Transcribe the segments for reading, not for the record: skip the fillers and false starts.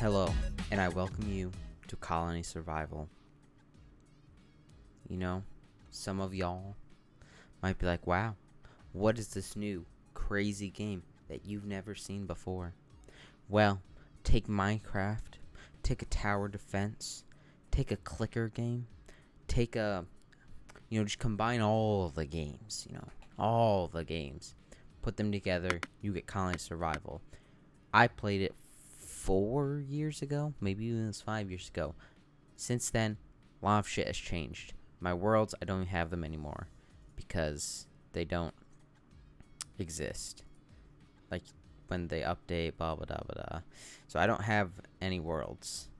Hello, and I welcome you to Colony Survival. You know, some of y'all might be like, wow, what is this new, crazy game that you've never seen before? Well, take Minecraft, take a tower defense, take a clicker game, take just combine all the games, all the games. Put them together, you get Colony Survival. I played it 4 years ago, maybe even it was 5 years ago. Since then, a lot of shit has changed. My worlds, I don't even have them anymore because they don't exist. Like when they update, blah blah blah blah blah. So I don't have any worlds.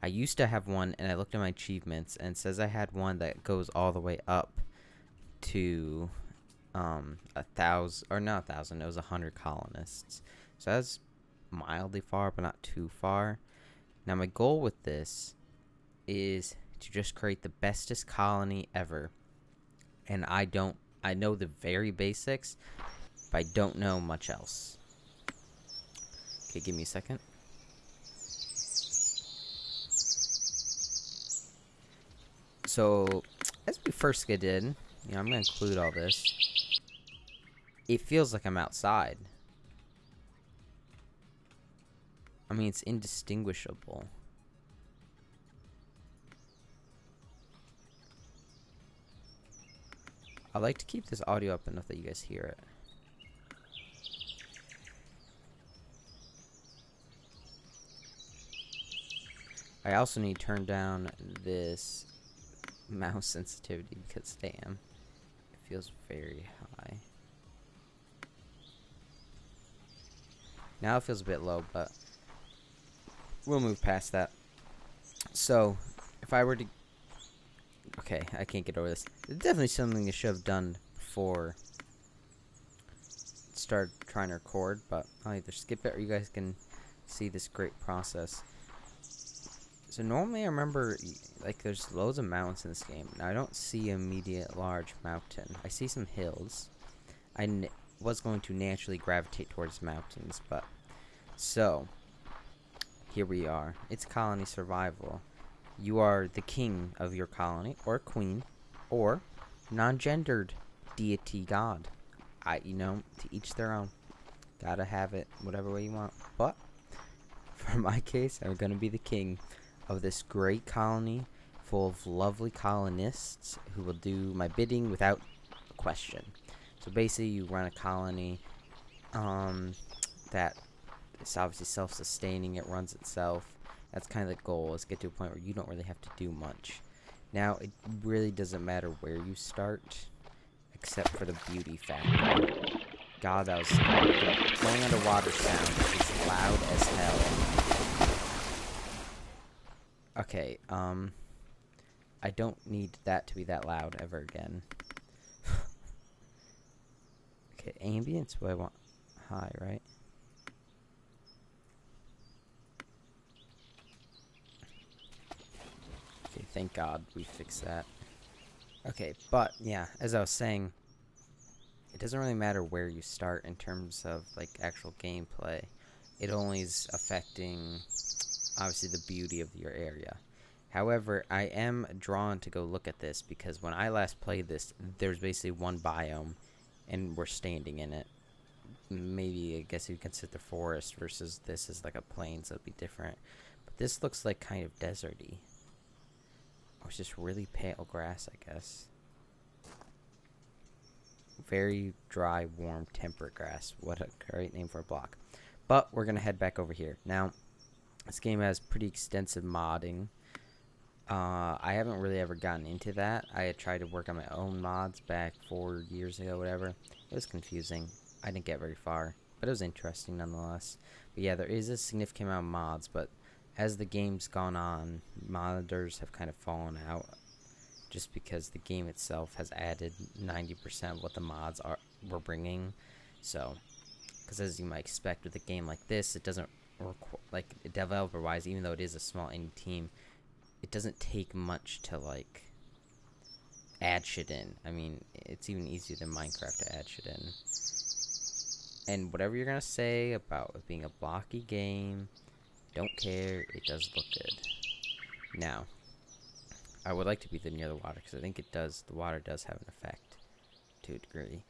I used to have one, and I looked at my achievements, and it says I had one that goes all the way up to 1,000, or not 1,000. It was 100 colonists. So that's mildly far, but not too far. Now my goal with this is to just create the bestest colony ever. And I know the very basics, but I don't know much else. Okay, give me a second. So, as we first get in, I'm going to include all this. It feels like I'm outside. I mean, it's indistinguishable. I like to keep this audio up enough that you guys hear it. I also need to turn down this mouse sensitivity because, damn, it feels very high. Now it feels a bit low, but we'll move past that. So, if I were to... Okay, I can't get over this. It's definitely something I should have done before start trying to record, but I'll either skip it or you guys can see this great process. So normally I remember, like, there's loads of mountains in this game. Now I don't see an immediate large mountain. I see some hills. I was going to naturally gravitate towards mountains, but... So, here we are. It's Colony Survival. You are the king of your colony, or queen, or non-gendered deity god. To each their own. Gotta have it whatever way you want. But, for my case, I'm gonna be the king of this great colony full of lovely colonists who will do my bidding without question. So basically, you run a colony that is obviously self-sustaining. It runs itself. That's kind of the goal, is get to a point where you don't really have to do much. Now, it really doesn't matter where you start, except for the beauty factor. God, that was... going underwater sound is loud as hell. Okay, I don't need that to be that loud ever again. Okay, ambience, what I want... high, right? Okay, thank God we fixed that. Okay, but yeah, as I was saying, it doesn't really matter where you start in terms of like actual gameplay. It only is affecting obviously the beauty of your area. However, I am drawn to go look at this because when I last played this, there's basically one biome and we're standing in it. Maybe I guess you consider the forest versus this is like a plain, so it'd be different. But this looks like kind of deserty. Oh, it's just really pale grass, I guess. Very dry, warm, temperate grass. What a great name for a block. But we're going to head back over here. Now, this game has pretty extensive modding. I haven't really ever gotten into that. I had tried to work on my own mods back 4 years ago, whatever. It was confusing. I didn't get very far. But it was interesting nonetheless. But yeah, there is a significant amount of mods, but as the game's gone on, modders have kind of fallen out just because the game itself has added 90% of what the mods were bringing. So, because as you might expect with a game like this, it doesn't like developer-wise, even though it is a small indie team, it doesn't take much to like add shit in. I mean, it's even easier than Minecraft to add shit in. And whatever you're gonna say about it being a blocky game, Don't care. It does look good. Now, I would like to be near the water because I think it does. The water does have an effect to a degree,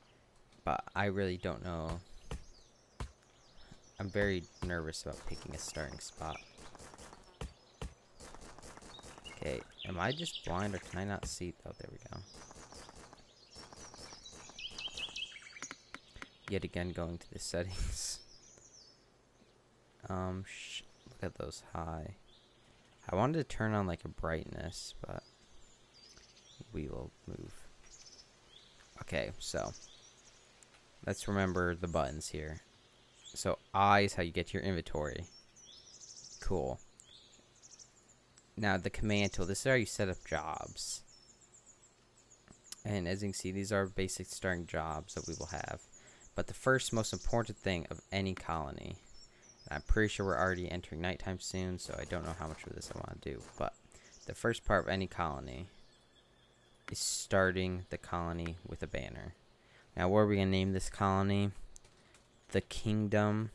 but I really don't know. I'm very nervous about picking a starting spot. Okay, am I just blind or can I not see? Oh, there we go. Yet again, going to the settings. Look at those high. I wanted to turn on like a brightness, but we will move. Okay, so let's remember the buttons here. So I is how you get to your inventory. Cool. Now the command tool, this is how you set up jobs. And as you can see, these are basic starting jobs that we will have. But the first most important thing of any colony, and I'm pretty sure we're already entering nighttime soon, so I don't know how much of this I want to do, but the first part of any colony is starting the colony with a banner. Now what are we going to name this colony? The Kingdom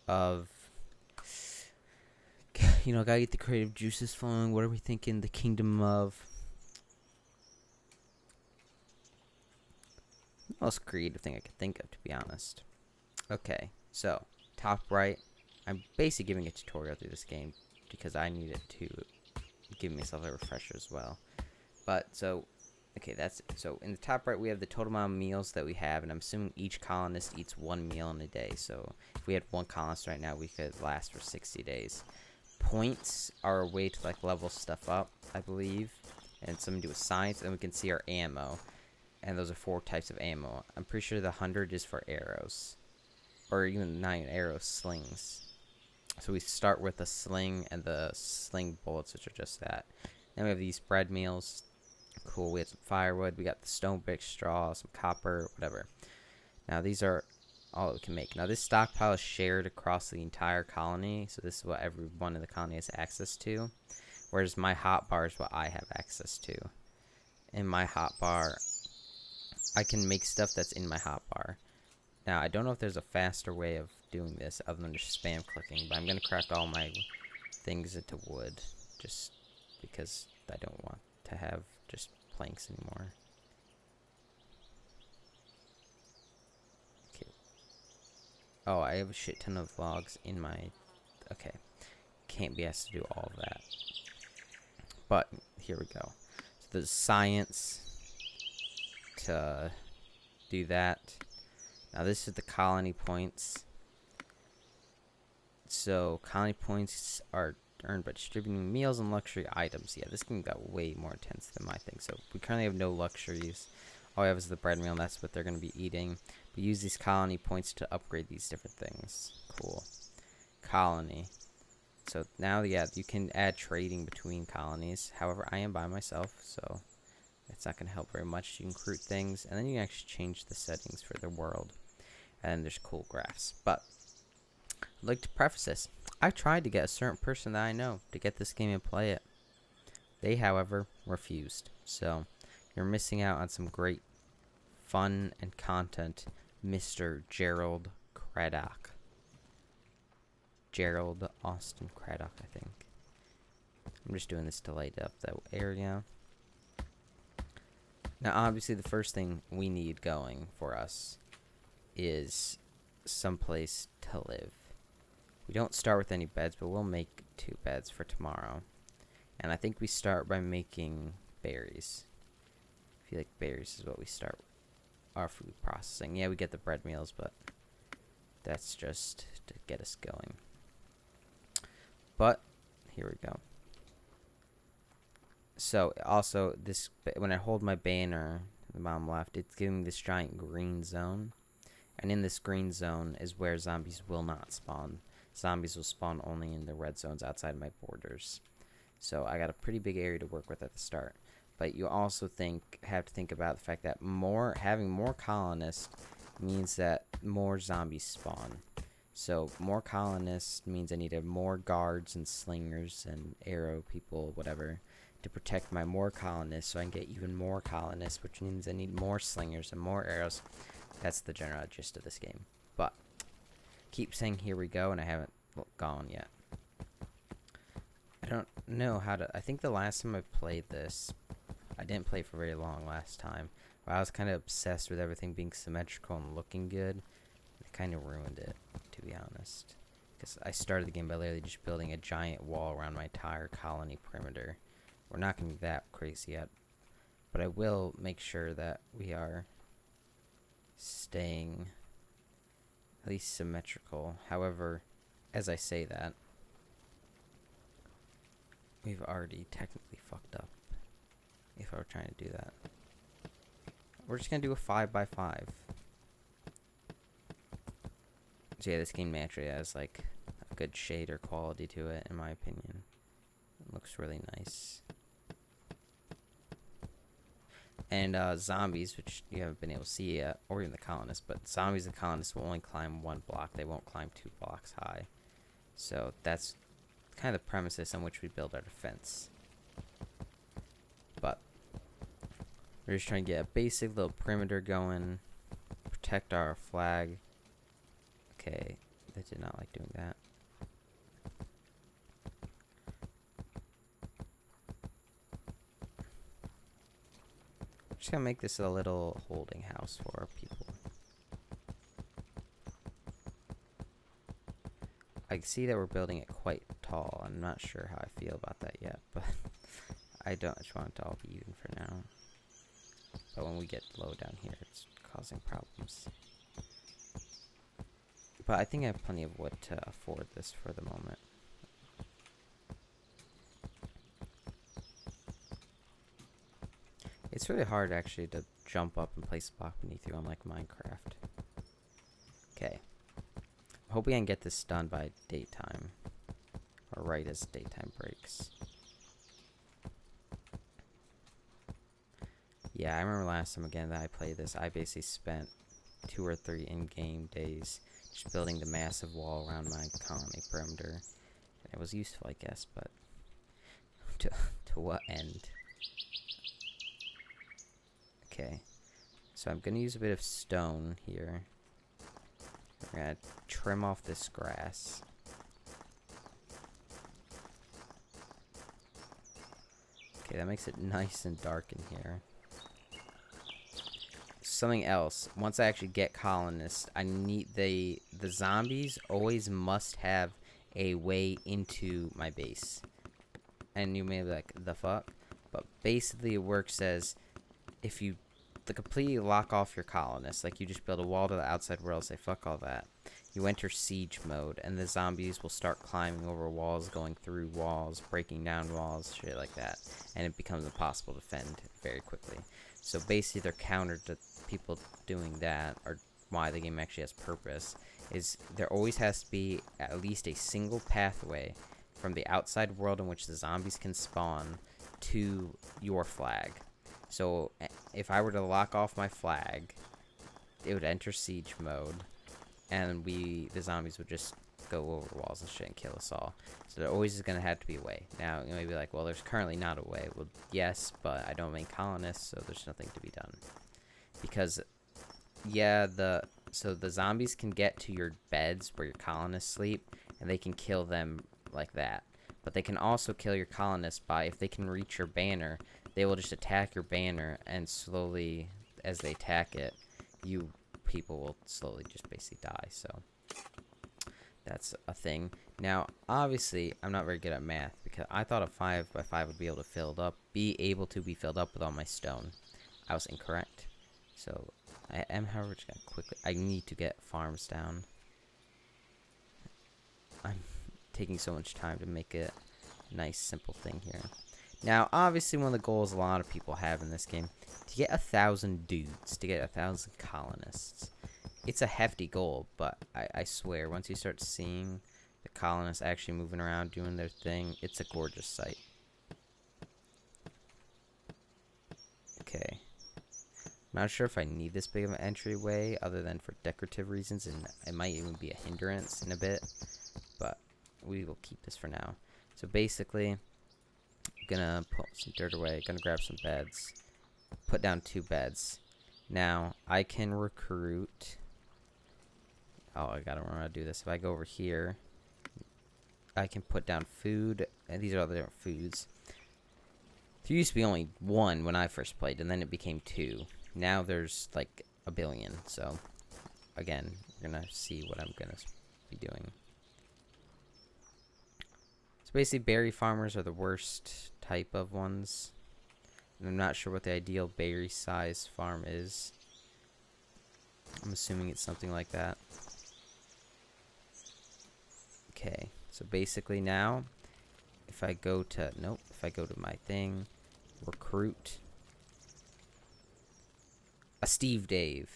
of... You know, gotta get the creative juices flowing. What are we thinking? The Kingdom of... The most creative thing I could think of, to be honest. Okay, so, top right. I'm basically giving a tutorial through this game because I need it to give myself a refresher as well. But, so, okay, that's it. So, in the top right, we have the total amount of meals that we have, and I'm assuming each colonist eats 1 meal in a day. So, if we had 1 colonist right now, we could last for 60 days. Points are a way to like level stuff up, I believe, and something to do with science, and we can see our ammo, and those are 4 types of ammo. I'm pretty sure the 100 is for arrows, or even 9 arrows, slings. So we start with a sling and the sling bullets, which are just that. Then we have these bread meals. Cool. We have some firewood. We got the stone brick, straw, some copper, whatever. Now these are all that we can make. Now this stockpile is shared across the entire colony, so this is what everyone in the colony has access to, whereas my hotbar is what I have access to. In my hotbar, I can make stuff that's in my hotbar. Now I don't know if there's a faster way of doing this other than just spam clicking, but I'm gonna craft all my things into wood just because I don't want to have just planks anymore. Oh, I have a shit ton of logs in my... Okay. Can't be asked to do all of that. But, here we go. So there's science to do that. Now, this is the colony points. So, colony points are earned by distributing meals and luxury items. Yeah, this game got way more intense than my thing. So, we currently have no luxuries. All we have is the bread meal, and that's what they're going to be eating. We use these colony points to upgrade these different things. Cool. Colony. So now, yeah, you can add trading between colonies. However, I am by myself, so it's not going to help very much. You can recruit things, and then you can actually change the settings for the world. And then there's cool graphs. But I'd like to preface this. I tried to get a certain person that I know to get this game and play it. They, however, refused. So you're missing out on some great fun and content, Mr. Gerald Craddock. Gerald Austin Craddock, I think. I'm just doing this to light up that area. Now, obviously, the first thing we need going for us is someplace to live. We don't start with any beds, but we'll make 2 beds for tomorrow. And I think we start by making berries. I feel like berries is what we start our food processing. Yeah, we get the bread meals, but that's just to get us going. But here we go. So also this, when I hold my banner to the bottom left, it's giving me this giant green zone, and in this green zone is where zombies will not spawn. Zombies will spawn only in the red zones outside my borders. So I got a pretty big area to work with at the start. But you also have to think about the fact that having more colonists means that more zombies spawn. So more colonists means I need more guards and slingers and arrow people, whatever, to protect my more colonists, so I can get even more colonists, which means I need more slingers and more arrows. That's the general gist of this game. But keep saying here we go, and I haven't gone yet. I don't know how to. I think the last time I played this, I didn't play for very long last time. But I was kind of obsessed with everything being symmetrical and looking good. It kind of ruined it, to be honest. Because I started the game by literally just building a giant wall around my entire colony perimeter. We're not going to be that crazy yet. But I will make sure that we are staying at least symmetrical. However, as I say that, we've already technically fucked up if I were trying to do that. We're just going to do a 5x5. So yeah, this game naturally has like a good shader quality to it, in my opinion. It looks really nice. And zombies, which you haven't been able to see yet, or even the colonists, but zombies and colonists will only climb 1 block. They won't climb 2 blocks high. So that's kind of the premises on which we build our defense. But we're just trying to get a basic little perimeter going, protect our flag. Okay, they did not like doing that. Just gonna make this a little holding house for our people. I see that we're building it quite tall. I'm not sure how I feel about that yet, but I just want it to all be even for now. But when we get low down here, it's causing problems. But I think I have plenty of wood to afford this for the moment. It's really hard actually to jump up and place a block beneath you, unlike Minecraft. Okay. Hoping I can get this done by daytime. Or right as daytime breaks. Yeah, I remember last time again that I played this, I basically spent 2 or 3 in-game days just building the massive wall around my colony perimeter. It was useful, I guess, but to what end? Okay, so I'm going to use a bit of stone here. We're going to trim off this grass. Okay, that makes it nice and dark in here. Something else, once I actually get colonists, I need the zombies always must have a way into my base. And you may be like, the fuck? But basically it works as if you completely lock off your colonists, like you just build a wall to the outside world, say fuck all that, you enter siege mode, and the zombies will start climbing over walls, going through walls, breaking down walls, shit like that, and it becomes impossible to defend very quickly. So basically their counter to people doing that, or why the game actually has purpose, is there always has to be at least a single pathway from the outside world in which the zombies can spawn to your flag. So if I were to lock off my flag, it would enter siege mode, and the zombies would just go over walls and shit and kill us all. So there always is going to have to be a way. Now, you may be like, well, there's currently not a way. Well, yes, but I don't make colonists, so there's nothing to be done. Because, yeah, so the zombies can get to your beds where your colonists sleep, and they can kill them like that. But they can also kill your colonists by, if they can reach your banner, they will just attack your banner, and slowly, as they attack it, you people will slowly just basically die. So that's a thing. Now, obviously, I'm not very good at math, because I thought a 5x5 would be able to be filled up with all my stone. I was incorrect. So I am, however, just gonna quickly. I need to get farms down. I'm taking so much time to make a nice, simple thing here. Now, obviously, one of the goals a lot of people have in this game, to get 1,000 dudes, to get 1,000 colonists. It's a hefty goal, but I swear, once you start seeing the colonists actually moving around, doing their thing, it's a gorgeous sight. Okay. I'm not sure if I need this big of an entryway, other than for decorative reasons, and it might even be a hindrance in a bit, but we will keep this for now. So basically, I'm gonna put some dirt away, gonna grab some beds, put down 2 beds. Now, I can recruit. Oh, I gotta remember how to do this. If I go over here, I can put down food, and these are all the different foods. There used to be only one when I first played, and then it became two. Now there's like a billion, so again, we're gonna see what I'm gonna be doing. So basically, berry farmers are the worst type of ones. And I'm not sure what the ideal berry size farm is. I'm assuming it's something like that. Okay, so basically now, if I go to, if I go to my thing, recruit a Steve Dave.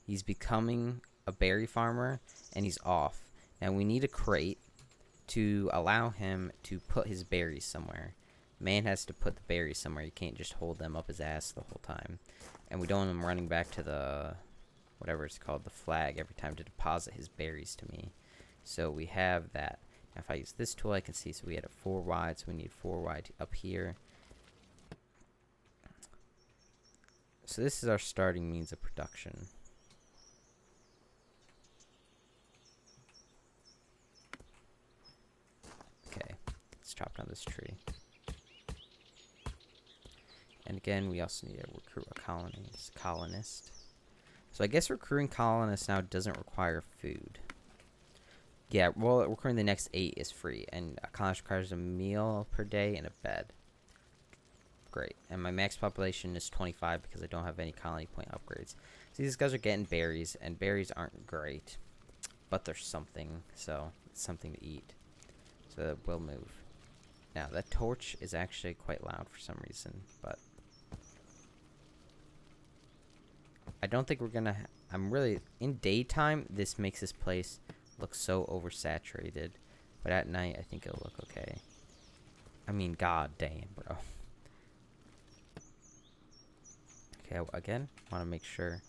He's becoming a berry farmer, and he's off. Now we need a crate to allow him to put his berries somewhere. Man has to put the berries somewhere. You can't just hold them up his ass the whole time. And we don't want him running back to the, whatever it's called, the flag every time to deposit his berries to me. So we have that. Now if I use this tool, I can see, so we had a 4 wide, so we need 4 wide up here. So this is our starting means of production. Okay, let's chop down this tree. And again, we also need to recruit a colonist. So I guess recruiting colonists now doesn't require food. Yeah, well, recruiting the next 8 is free, and a colonist requires a meal per day and a bed. Great. And my max population is 25 because I don't have any colony point upgrades. See, these guys are getting berries, and berries aren't great, but they're something, so it's something to eat. So we'll move. Now, that torch is actually quite loud for some reason, but I don't think we're gonna. I'm really in daytime. This makes this place look so oversaturated, but at night I think it'll look okay. I mean, god damn, bro. Okay, again, want to make sure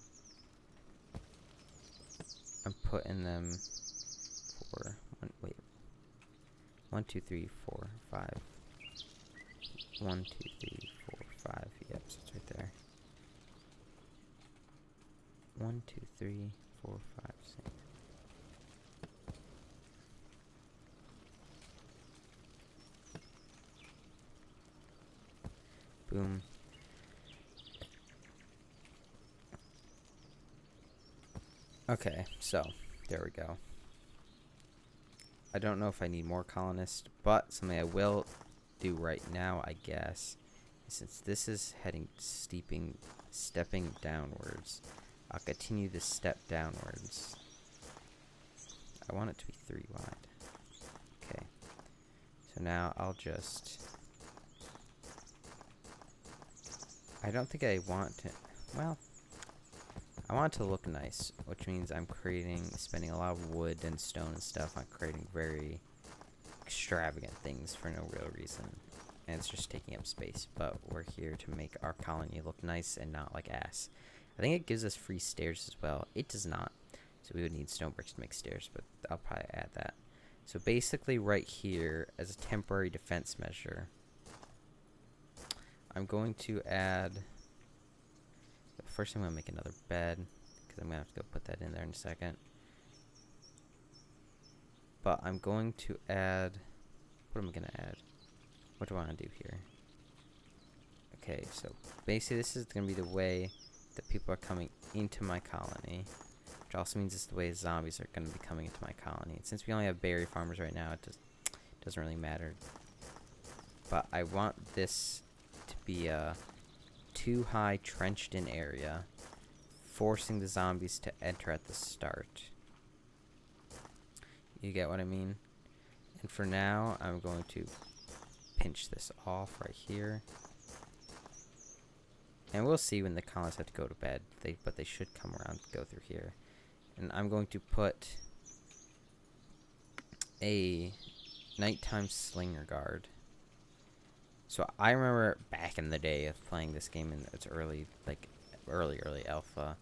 I'm putting them for wait. 1, 2, 3, 4, 5. 1, 2, 3, 4, 5. Yep, so it's right there. 1, 2, 3, 4, 5, 6. Boom. Okay, so there we go. I don't know if I need more colonists, but something I will do right now, I guess, since this is stepping downwards, I'll continue this step downwards. I want it to be 3 wide. Okay. So now I'll just, I don't think I want to, well, I want it to look nice, which means I'm spending a lot of wood and stone and stuff on creating very extravagant things for no real reason. And it's just taking up space, but we're here to make our colony look nice and not like ass. I think it gives us free stairs as well. It does not. So we would need stone bricks to make stairs, but I'll probably add that. So basically right here, as a temporary defense measure, I'm going to add... First, I'm going to make another bed, because I'm going to have to go put that in there in a second. But I'm going to add... What am I going to add? What do I want to do here? Okay, so basically this is going to be the way that people are coming into my colony. Which also means it's the way zombies are going to be coming into my colony. And since we only have berry farmers right now, it doesn't really matter. But I want this to be a too high trenched in area, forcing the zombies to enter at the start. You get what I mean? And for now, I'm going to pinch this off right here. And we'll see when the colonists have to go to bed, but they should come around and go through here. And I'm going to put a nighttime slinger guard. So I remember back in the day of playing this game in its early alpha,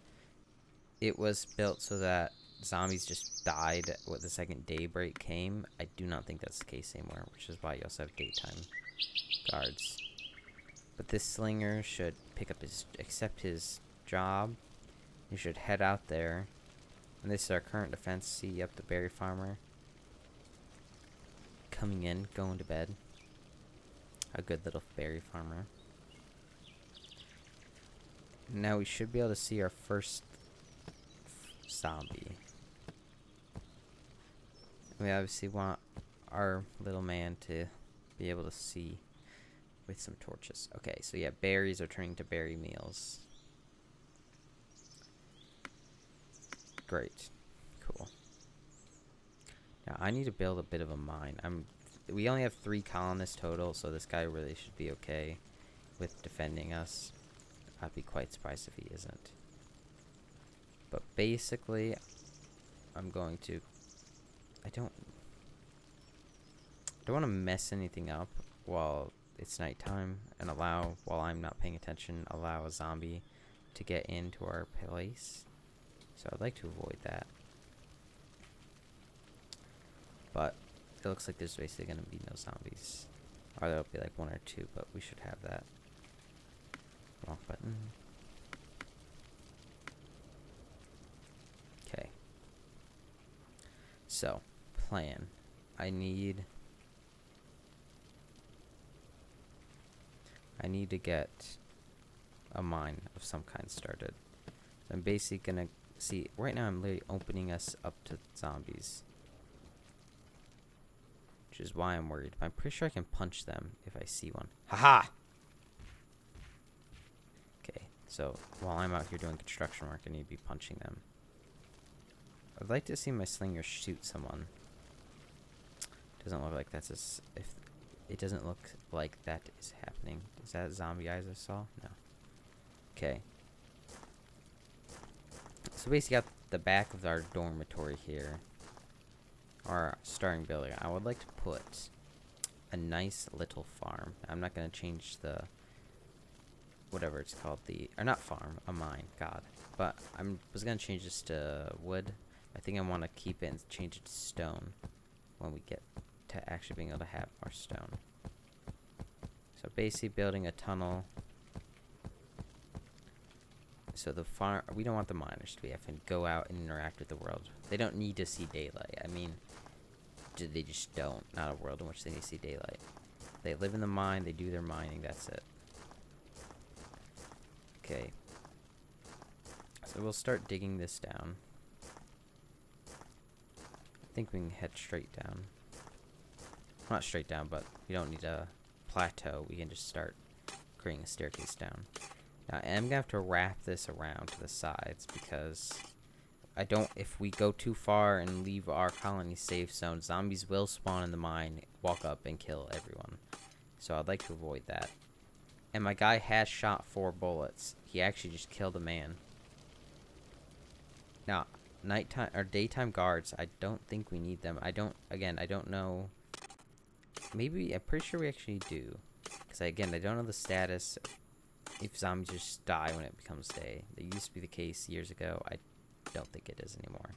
it was built so that zombies just died when the second daybreak came. I do not think that's the case anymore, which is why you also have daytime guards. But this slinger should accept his job. He should head out there. And this is our current defense. See, up the berry farmer. coming in, going to bed. A good little berry farmer. Now we should be able to see our first zombie. We obviously want our little man to be able to see with some torches. Okay, so yeah, berries are turning to berry meals. Great. Cool. Now I need to build a bit of a mine. We only have 3 colonists total, so this guy really should be okay with defending us. I'd be quite surprised if he isn't. But basically, I'm going to... I don't want to mess anything up while it's nighttime and while I'm not paying attention, allow a zombie to get into our place. So I'd like to avoid that. But it looks like there's basically going to be no zombies. Or there'll be like 1 or 2, but we should have that. Wrong button. Okay. So, plan. I need to get a mine of some kind started. I'm basically gonna see, right now I'm literally opening us up to zombies. Which is why I'm worried. I'm pretty sure I can punch them if I see one. Haha! Okay, so while I'm out here doing construction work, I need to be punching them. I'd like to see my slinger shoot someone. Doesn't look like that's if it doesn't look like that is happening. Is that zombie eyes I saw? No. Okay. So basically got the back of our dormitory here. Our starting building. I would like to put a nice little farm. I'm not going to change the whatever it's called, or not farm, a mine, god. But was going to change this to wood. I think I want to keep it and change it to stone when we get to actually being able to have our stone. So basically building a tunnel. So the farm, we don't want the miners to be having to go out and interact with the world. They don't need to see daylight. I mean, they just don't. Not a world in which they need to see daylight. They live in the mine, they do their mining, that's it. Okay. So we'll start digging this down. I think we can head straight down. Not straight down, but we don't need a plateau. We can just start creating a staircase down. Now, I am going to have to wrap this around to the sides because if we go too far and leave our colony safe zone, zombies will spawn in the mine, walk up, and kill everyone. So I'd like to avoid that. And my guy has shot 4 bullets. He actually just killed a man. Now, nighttime or daytime guards, I don't think we need them. I don't know. Maybe, I'm pretty sure we actually do. Because, I don't know the status if zombies just die when it becomes day. That used to be the case years ago. I don't think it is anymore.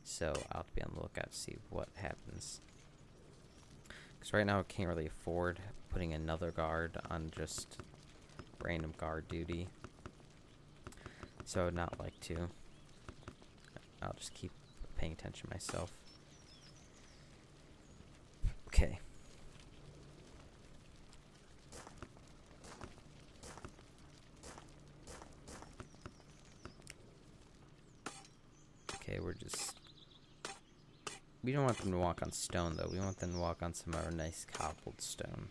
So, I'll have to be on the lookout to see what happens. Because right now I can't really afford putting another guard on just random guard duty. So, I would not like to. I'll just keep paying attention myself. Okay. Okay, we don't want them to walk on stone, though. We want them to walk on some of our nice cobbled stone.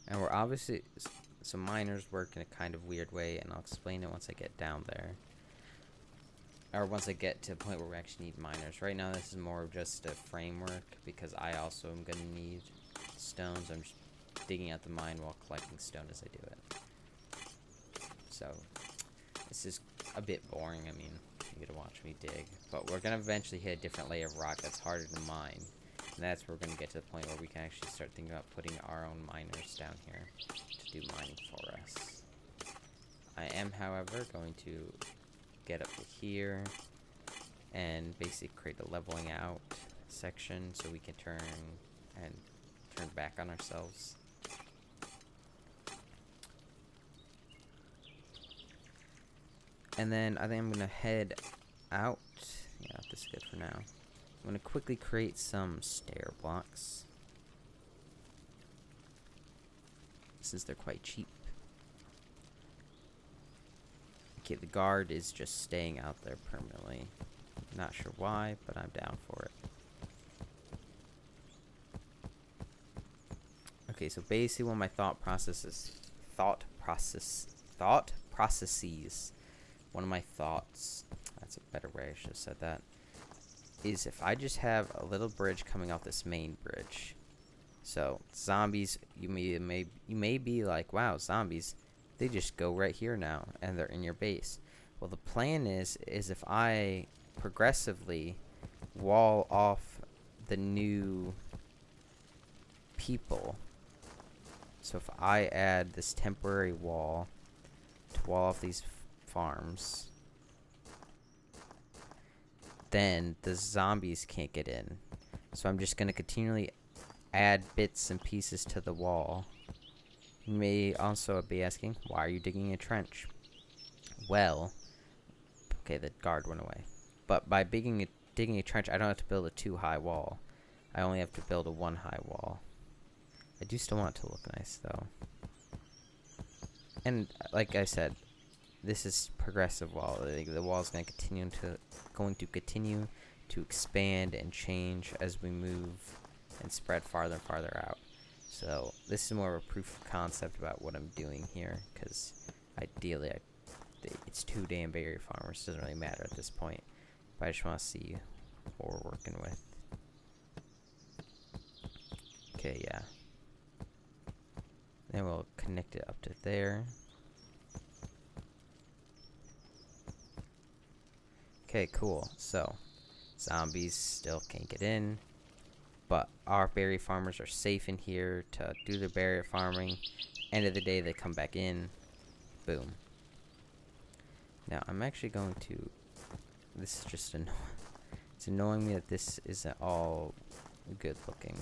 And we're obviously... So miners work in a kind of weird way, and I'll explain it once I get down there. Or once I get to the point where we actually need miners. Right now, this is more of just a framework, because I also am going to need stones. I'm just digging out the mine while collecting stone as I do it. So, this is a bit boring. I mean, you get to watch me dig. But we're going to eventually hit a different layer of rock that's harder to mine. And that's where we're going to get to the point where we can actually start thinking about putting our own miners down here to do mining for us. I am, however, going to get up to here and basically create a leveling out section so we can turn back on ourselves. And then I think I'm going to head out got this good for now. I'm gonna quickly create some stair blocks, since they're quite cheap. Okay, the guard is just staying out there permanently. Not sure why, but I'm down for it. Okay, so basically what my thought processes, one of my thoughts, that's a better way I should have said that, is if I just have a little bridge coming off this main bridge. So zombies, you may be like, wow, zombies, they just go right here now and they're in your base. Well, the plan is if I progressively wall off the new people. So if I add this temporary wall to wall off these farms, then the zombies can't get in. So I'm just going to continually add bits and pieces to the wall. You may also be asking, why are you digging a trench? Well, okay, the guard went away. But by digging a trench, I don't have to build a 2-high wall. I only have to build a 1-high wall. I do still want it to look nice, though. And like I said, this is progressive wall. The wall is going to continue to expand and change as we move and spread farther and farther out. So this is more of a proof of concept about what I'm doing here, because ideally it's 2 damn berry farmers. Doesn't really matter at this point, but I just want to see what we're working with. Okay, yeah. Then we'll connect it up to there. Okay, cool. So zombies still can't get in, but our berry farmers are safe in here to do their berry farming. End of the day, they come back in. Boom. Now, I'm actually going to... This is just annoying. It's annoying me that this isn't all good looking.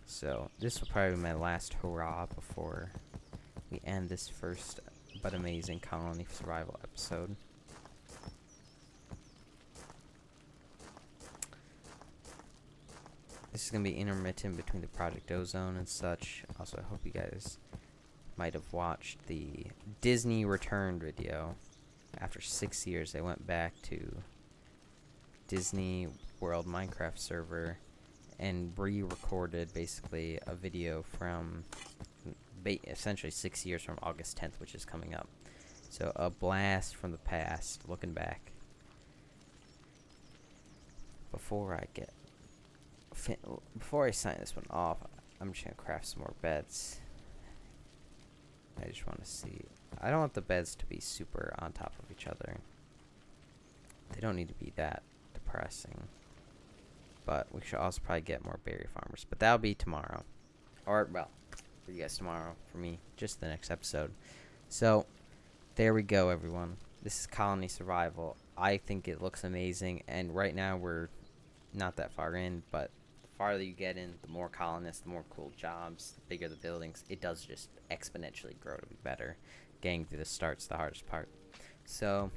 So, this will probably be my last hurrah before we end this first but amazing colony survival episode. This is going to be intermittent between the Project Ozone and such. Also, I hope you guys might have watched the Disney Return video. After 6 years, they went back to Disney World Minecraft server and re-recorded basically a video from essentially 6 years from August 10th, which is coming up. So a blast from the past, looking back. Before I sign this one off, I'm just gonna craft some more beds. I just want to see. I don't want the beds to be super on top of each other. They don't need to be that depressing. But we should also probably get more berry farmers. But that'll be tomorrow. Or, well, for you guys tomorrow. For me, just the next episode. So, there we go, everyone. This is Colony Survival. I think it looks amazing. And right now, we're not that far in. But the farther you get in, the more colonists, the more cool jobs, the bigger the buildings. It does just exponentially grow to be better. Getting through the start's the hardest part. So,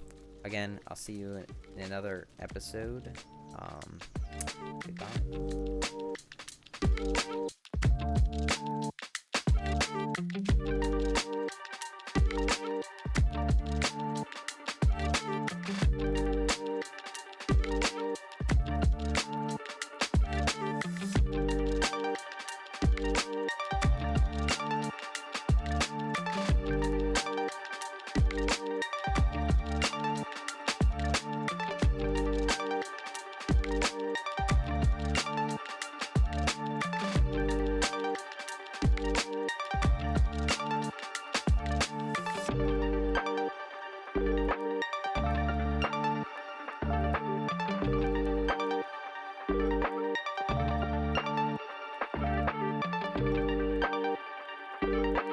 again, I'll see you in another episode. Goodbye.